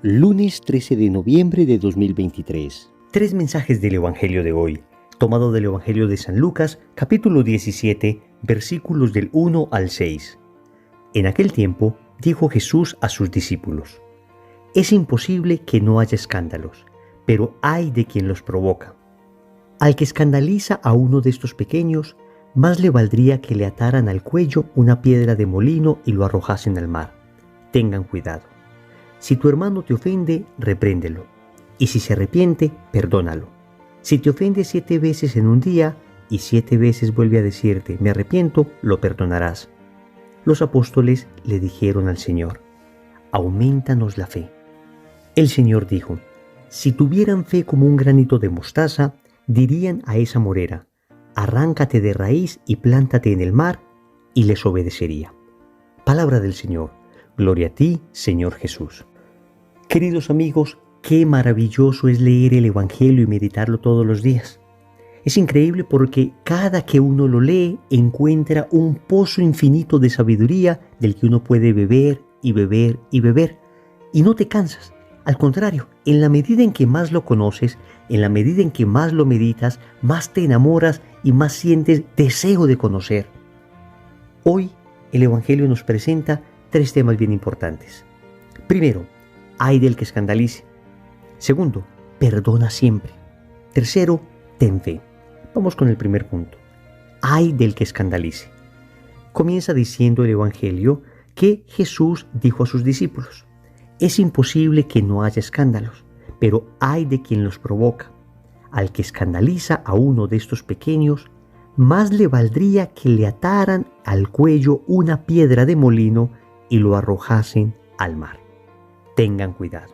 Lunes 13 de noviembre de 2023. Tres mensajes del Evangelio de hoy, tomado del Evangelio de San Lucas, capítulo 17, versículos del 1 al 6. En aquel tiempo dijo Jesús a sus discípulos: Es imposible que no haya escándalos, pero ay de quien los provoca. Al que escandaliza a uno de estos pequeños, más le valdría que le ataran al cuello una piedra de molino y lo arrojasen al mar. Tengan cuidado. Si tu hermano te ofende, repréndelo, y si se arrepiente, perdónalo. Si te ofende 7 veces en un día, y 7 veces vuelve a decirte, me arrepiento, lo perdonarás. Los apóstoles le dijeron al Señor: aumentanos la fe. El Señor dijo: si tuvieran fe como un granito de mostaza, dirían a esa morera, arráncate de raíz y plántate en el mar, y les obedecería. Palabra del Señor. Gloria a ti, Señor Jesús. Queridos amigos, qué maravilloso es leer el Evangelio y meditarlo todos los días. Es increíble porque cada que uno lo lee encuentra un pozo infinito de sabiduría del que uno puede beber y beber y beber. Y no te cansas. Al contrario, en la medida en que más lo conoces, en la medida en que más lo meditas, más te enamoras y más sientes deseo de conocer. Hoy el Evangelio nos presenta 3 temas bien importantes. Primero, ay del que escandalice. Segundo, perdona siempre. Tercero, ten fe. Vamos con el primer punto. Ay del que escandalice. Comienza diciendo el Evangelio que Jesús dijo a sus discípulos: es imposible que no haya escándalos, pero ay de quien los provoca. Al que escandaliza a uno de estos pequeños, más le valdría que le ataran al cuello una piedra de molino y lo arrojasen al mar. Tengan cuidado.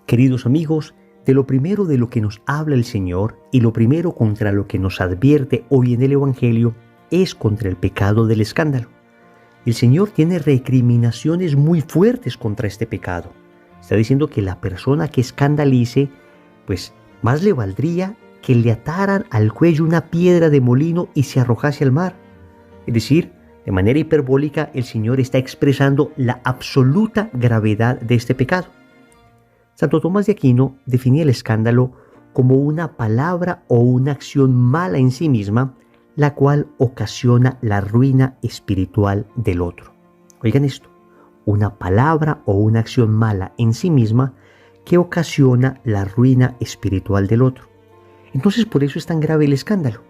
Queridos amigos, de lo primero de lo que nos habla el Señor y lo primero contra lo que nos advierte hoy en el Evangelio es contra el pecado del escándalo. El Señor tiene recriminaciones muy fuertes contra este pecado. Está diciendo que la persona que escandalice, pues más le valdría que le ataran al cuello una piedra de molino y se arrojase al mar. Es decir, de manera hiperbólica, el Señor está expresando la absoluta gravedad de este pecado. Santo Tomás de Aquino definía el escándalo como una palabra o una acción mala en sí misma, la cual ocasiona la ruina espiritual del otro. Oigan esto, una palabra o una acción mala en sí misma que ocasiona la ruina espiritual del otro. Entonces por eso es tan grave el escándalo,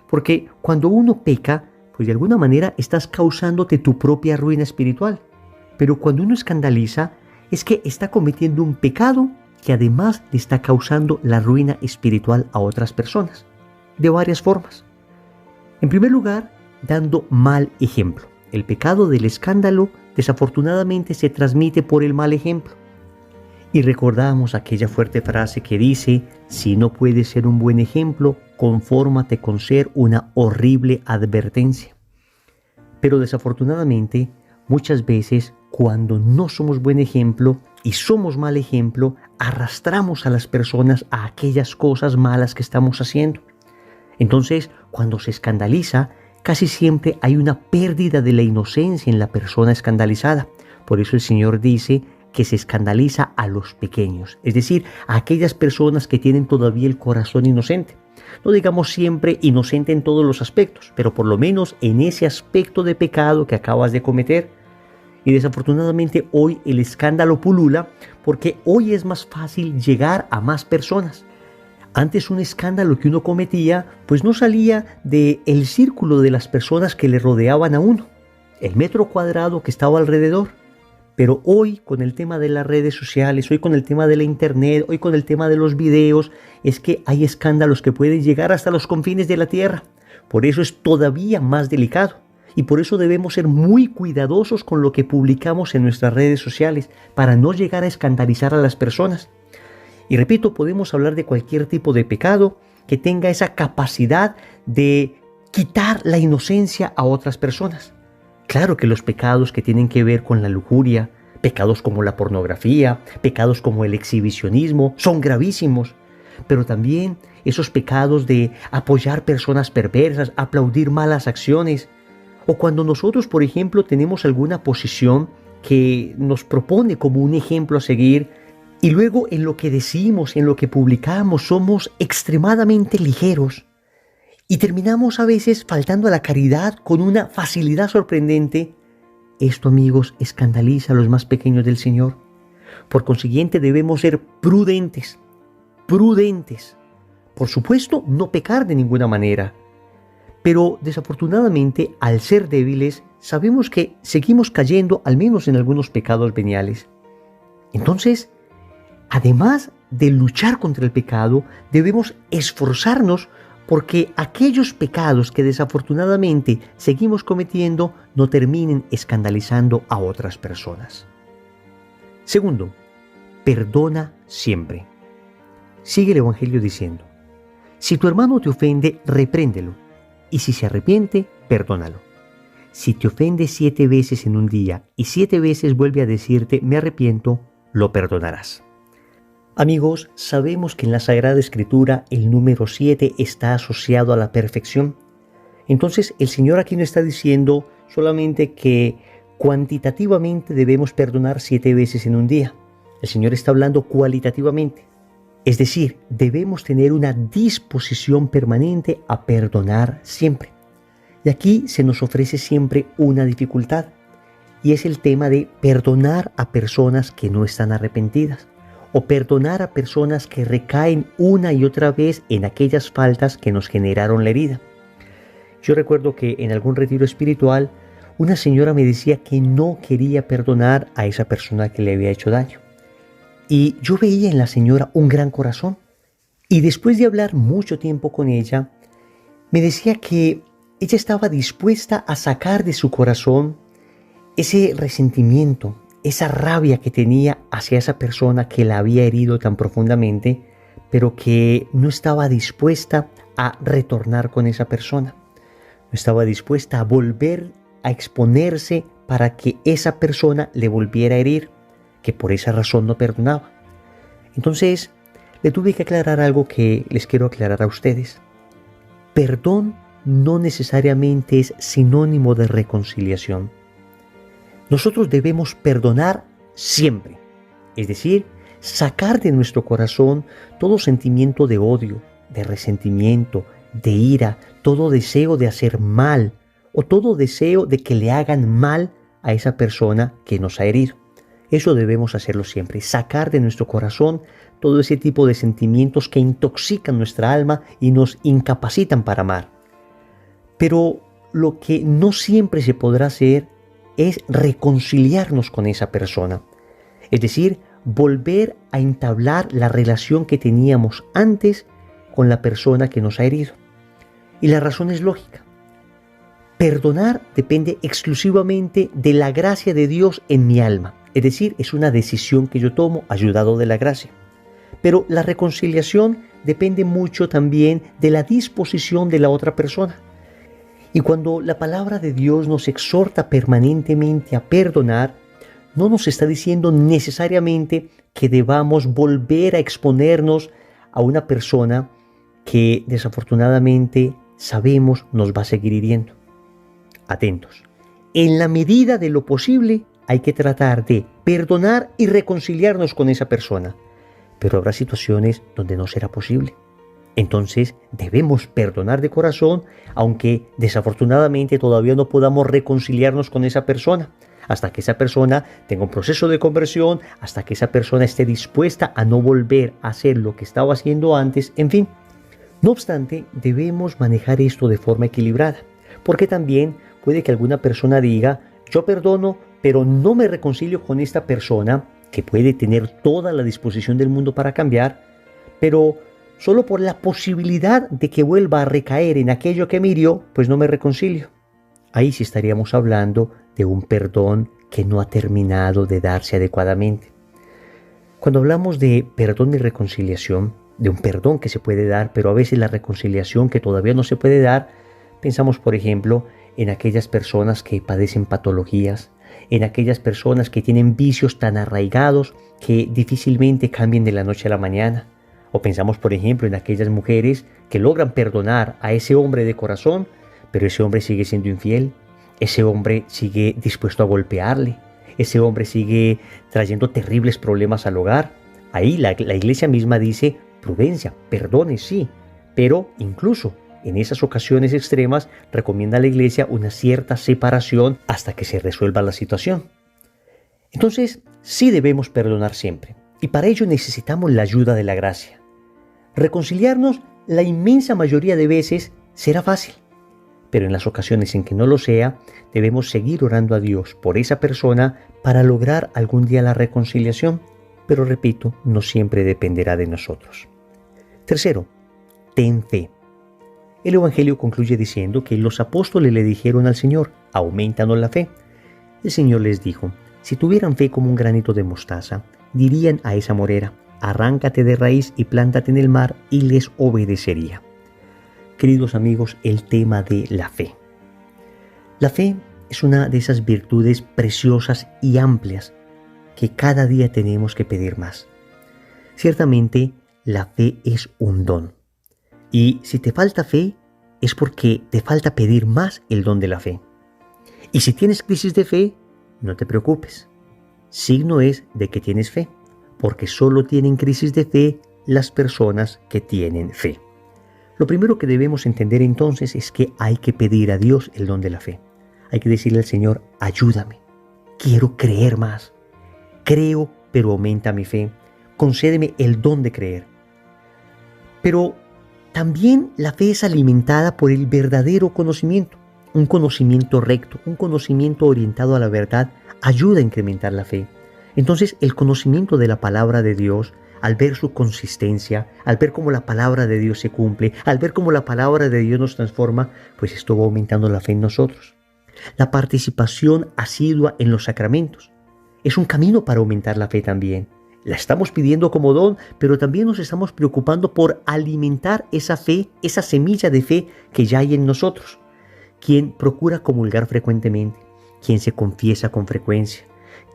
porque cuando uno peca, pues de alguna manera estás causándote tu propia ruina espiritual. Pero cuando uno escandaliza, es que está cometiendo un pecado que además le está causando la ruina espiritual a otras personas, de varias formas. En primer lugar, dando mal ejemplo. El pecado del escándalo desafortunadamente se transmite por el mal ejemplo. Y recordamos aquella fuerte frase que dice: si no puedes ser un buen ejemplo, confórmate con ser una horrible advertencia. Pero desafortunadamente, muchas veces cuando no somos buen ejemplo y somos mal ejemplo, arrastramos a las personas a aquellas cosas malas que estamos haciendo. Entonces, cuando se escandaliza, casi siempre hay una pérdida de la inocencia en la persona escandalizada. Por eso el Señor dice que se escandaliza a los pequeños, es decir, a aquellas personas que tienen todavía el corazón inocente. No digamos siempre inocente en todos los aspectos, pero por lo menos en ese aspecto de pecado que acabas de cometer. Y desafortunadamente hoy el escándalo pulula porque hoy es más fácil llegar a más personas. Antes un escándalo que uno cometía pues no salía del círculo de las personas que le rodeaban a uno, el metro cuadrado que estaba alrededor. Pero hoy con el tema de las redes sociales, hoy con el tema de la internet, hoy con el tema de los videos, es que hay escándalos que pueden llegar hasta los confines de la tierra. Por eso es todavía más delicado y por eso debemos ser muy cuidadosos con lo que publicamos en nuestras redes sociales para no llegar a escandalizar a las personas. Y repito, podemos hablar de cualquier tipo de pecado que tenga esa capacidad de quitar la inocencia a otras personas. Claro que los pecados que tienen que ver con la lujuria, pecados como la pornografía, pecados como el exhibicionismo, son gravísimos. Pero también esos pecados de apoyar personas perversas, aplaudir malas acciones. O cuando nosotros, por ejemplo, tenemos alguna posición que nos propone como un ejemplo a seguir, Y luego en lo que decimos, en lo que publicamos, somos extremadamente ligeros y terminamos a veces faltando a la caridad con una facilidad sorprendente. Esto, amigos, escandaliza a los más pequeños del Señor. Por consiguiente, debemos ser prudentes, prudentes. Por supuesto, no pecar de ninguna manera. Pero desafortunadamente, al ser débiles, sabemos que seguimos cayendo al menos en algunos pecados veniales. Entonces, además de luchar contra el pecado, debemos esforzarnos porque aquellos pecados que desafortunadamente seguimos cometiendo no terminen escandalizando a otras personas. Segundo, perdona siempre. Sigue el Evangelio diciendo: si tu hermano te ofende, repréndelo, y si se arrepiente, perdónalo. Si te ofende 7 veces en un día y 7 veces vuelve a decirte me arrepiento, lo perdonarás. Amigos, sabemos que en la Sagrada Escritura el número 7 está asociado a la perfección. Entonces el Señor aquí no está diciendo solamente que cuantitativamente debemos perdonar 7 veces en un día. El Señor está hablando cualitativamente. Es decir, debemos tener una disposición permanente a perdonar siempre. Y aquí se nos ofrece siempre una dificultad, y es el tema de perdonar a personas que no están arrepentidas, o perdonar a personas que recaen una y otra vez en aquellas faltas que nos generaron la herida. Yo recuerdo que en algún retiro espiritual, una señora me decía que no quería perdonar a esa persona que le había hecho daño. Y yo veía en la señora un gran corazón. Y después de hablar mucho tiempo con ella, me decía que ella estaba dispuesta a sacar de su corazón ese resentimiento, esa rabia que tenía hacia esa persona que la había herido tan profundamente, pero que no estaba dispuesta a retornar con esa persona. No estaba dispuesta a volver a exponerse para que esa persona le volviera a herir, que por esa razón no perdonaba. Entonces, le tuve que aclarar algo que les quiero aclarar a ustedes. Perdón no necesariamente es sinónimo de reconciliación. Nosotros debemos perdonar siempre, es decir, sacar de nuestro corazón todo sentimiento de odio, de resentimiento, de ira, todo deseo de hacer mal o todo deseo de que le hagan mal a esa persona que nos ha herido. Eso debemos hacerlo siempre, sacar de nuestro corazón todo ese tipo de sentimientos que intoxican nuestra alma y nos incapacitan para amar. Pero lo que no siempre se podrá hacer es reconciliarnos con esa persona. Es decir, volver a entablar la relación que teníamos antes con la persona que nos ha herido. Y la razón es lógica. Perdonar depende exclusivamente de la gracia de Dios en mi alma. Es decir, es una decisión que yo tomo ayudado de la gracia. Pero la reconciliación depende mucho también de la disposición de la otra persona. Y cuando la palabra de Dios nos exhorta permanentemente a perdonar, no nos está diciendo necesariamente que debamos volver a exponernos a una persona que desafortunadamente sabemos nos va a seguir hiriendo. Atentos. En la medida de lo posible hay que tratar de perdonar y reconciliarnos con esa persona, pero habrá situaciones donde no será posible. Entonces debemos perdonar de corazón, aunque desafortunadamente todavía no podamos reconciliarnos con esa persona, hasta que esa persona tenga un proceso de conversión, hasta que esa persona esté dispuesta a no volver a hacer lo que estaba haciendo antes, en fin. No obstante, debemos manejar esto de forma equilibrada, porque también puede que alguna persona diga, yo perdono, pero no me reconcilio con esta persona, que puede tener toda la disposición del mundo para cambiar, pero solo por la posibilidad de que vuelva a recaer en aquello que me hirió, pues no me reconcilio. Ahí sí estaríamos hablando de un perdón que no ha terminado de darse adecuadamente. Cuando hablamos de perdón y reconciliación, de un perdón que se puede dar, pero a veces la reconciliación que todavía no se puede dar, pensamos, por ejemplo, en aquellas personas que padecen patologías, en aquellas personas que tienen vicios tan arraigados que difícilmente cambien de la noche a la mañana. O pensamos, por ejemplo, en aquellas mujeres que logran perdonar a ese hombre de corazón, pero ese hombre sigue siendo infiel, ese hombre sigue dispuesto a golpearle, ese hombre sigue trayendo terribles problemas al hogar. Ahí la iglesia misma dice, prudencia, perdone, sí, pero incluso en esas ocasiones extremas recomienda a la iglesia una cierta separación hasta que se resuelva la situación. Entonces, sí debemos perdonar siempre, y para ello necesitamos la ayuda de la gracia. Reconciliarnos la inmensa mayoría de veces será fácil, pero en las ocasiones en que no lo sea, debemos seguir orando a Dios por esa persona para lograr algún día la reconciliación, pero repito, no siempre dependerá de nosotros. Tercero, ten fe. El Evangelio concluye diciendo que los apóstoles le dijeron al Señor, aumentanos la fe. El Señor les dijo, si tuvieran fe como un granito de mostaza, dirían a esa morera, arráncate de raíz y plántate en el mar, y les obedecería. Queridos amigos, el tema de la fe. La fe es una de esas virtudes preciosas y amplias que cada día tenemos que pedir más. Ciertamente, la fe es un don. Y si te falta fe, es porque te falta pedir más el don de la fe. Y si tienes crisis de fe, no te preocupes. Signo es de que tienes fe, porque solo tienen crisis de fe las personas que tienen fe. Lo primero que debemos entender entonces es que hay que pedir a Dios el don de la fe. Hay que decirle al Señor, ayúdame, quiero creer más. Creo, pero aumenta mi fe. Concédeme el don de creer. Pero también la fe es alimentada por el verdadero conocimiento. Un conocimiento recto, un conocimiento orientado a la verdad, ayuda a incrementar la fe. Entonces, el conocimiento de la palabra de Dios, al ver su consistencia, al ver cómo la palabra de Dios se cumple, al ver cómo la palabra de Dios nos transforma, pues esto va aumentando la fe en nosotros. La participación asidua en los sacramentos es un camino para aumentar la fe también. La estamos pidiendo como don, pero también nos estamos preocupando por alimentar esa fe, esa semilla de fe que ya hay en nosotros. Quien procura comulgar frecuentemente, quien se confiesa con frecuencia,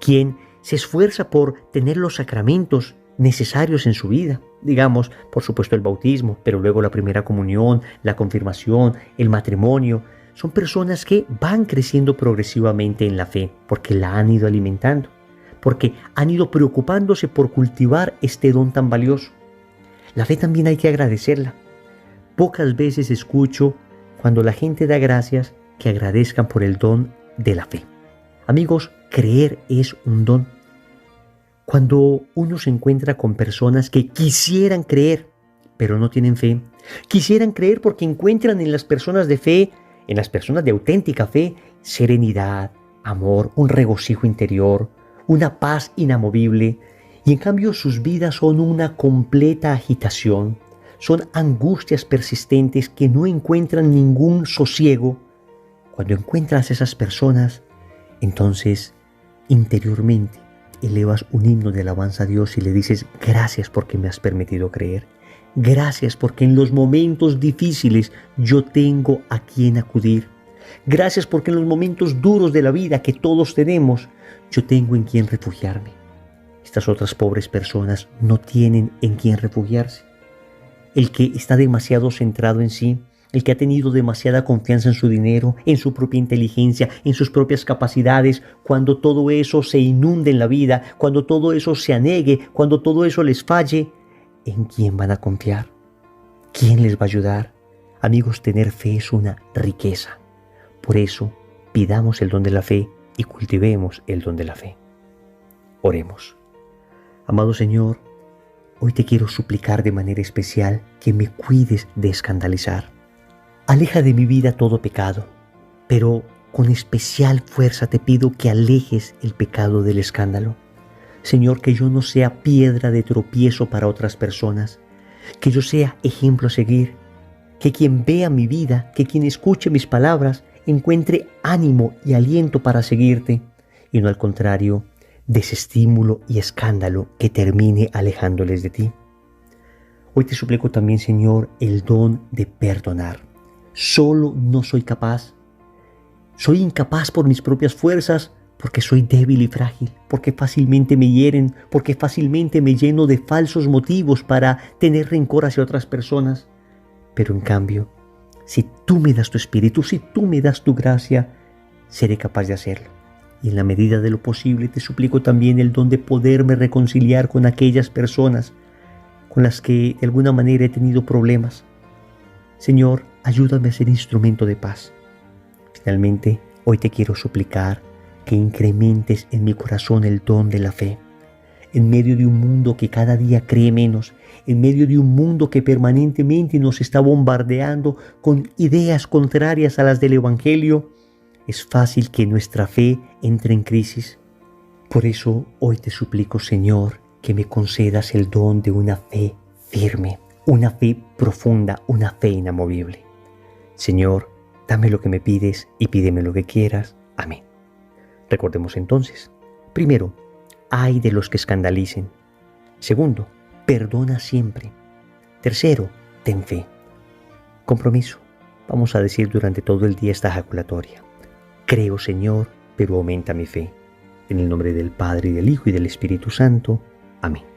quien se esfuerza por tener los sacramentos necesarios en su vida. Digamos, por supuesto el bautismo, pero luego la primera comunión, la confirmación, el matrimonio. Son personas que van creciendo progresivamente en la fe porque la han ido alimentando, porque han ido preocupándose por cultivar este don tan valioso. La fe también hay que agradecerla. Pocas veces escucho cuando la gente da gracias que agradezcan por el don de la fe. Amigos, creer es un don. Cuando uno se encuentra con personas que quisieran creer, pero no tienen fe, quisieran creer porque encuentran en las personas de fe, en las personas de auténtica fe, serenidad, amor, un regocijo interior, una paz inamovible, y en cambio sus vidas son una completa agitación, son angustias persistentes que no encuentran ningún sosiego. Cuando encuentras a esas personas, entonces interiormente elevas un himno de alabanza a Dios y le dices, gracias porque me has permitido creer. Gracias porque en los momentos difíciles yo tengo a quien acudir. Gracias porque en los momentos duros de la vida que todos tenemos, yo tengo en quien refugiarme. Estas otras pobres personas no tienen en quien refugiarse. El que está demasiado centrado en sí, el que ha tenido demasiada confianza en su dinero, en su propia inteligencia, en sus propias capacidades, cuando todo eso se inunde en la vida, cuando todo eso se anegue, cuando todo eso les falle, ¿en quién van a confiar? ¿Quién les va a ayudar? Amigos, tener fe es una riqueza. Por eso, pidamos el don de la fe y cultivemos el don de la fe. Oremos. Amado Señor, hoy te quiero suplicar de manera especial que me cuides de escandalizar. Aleja de mi vida todo pecado, pero con especial fuerza te pido que alejes el pecado del escándalo. Señor, que yo no sea piedra de tropiezo para otras personas, que yo sea ejemplo a seguir, que quien vea mi vida, que quien escuche mis palabras, encuentre ánimo y aliento para seguirte, y no al contrario, desestímulo y escándalo que termine alejándoles de ti. Hoy te suplico también, Señor, el don de perdonar. Solo no soy capaz. Soy incapaz por mis propias fuerzas, porque soy débil y frágil, porque fácilmente me hieren, porque fácilmente me lleno de falsos motivos para tener rencor hacia otras personas. Pero en cambio, si tú me das tu espíritu, si tú me das tu gracia, seré capaz de hacerlo. Y en la medida de lo posible te suplico también el don de poderme reconciliar con aquellas personas con las que de alguna manera he tenido problemas. Señor, ayúdame a ser instrumento de paz. Finalmente, hoy te quiero suplicar que incrementes en mi corazón el don de la fe. En medio de un mundo que cada día cree menos, en medio de un mundo que permanentemente nos está bombardeando con ideas contrarias a las del Evangelio, es fácil que nuestra fe entre en crisis. Por eso hoy te suplico, Señor, que me concedas el don de una fe firme, una fe profunda, una fe inamovible. Señor, dame lo que me pides y pídeme lo que quieras. Amén. Recordemos entonces, primero, ay de los que escandalicen. Segundo, perdona siempre. Tercero, ten fe. Compromiso. Vamos a decir durante todo el día esta ejaculatoria. Creo, Señor, pero aumenta mi fe. En el nombre del Padre, y del Hijo, y del Espíritu Santo. Amén.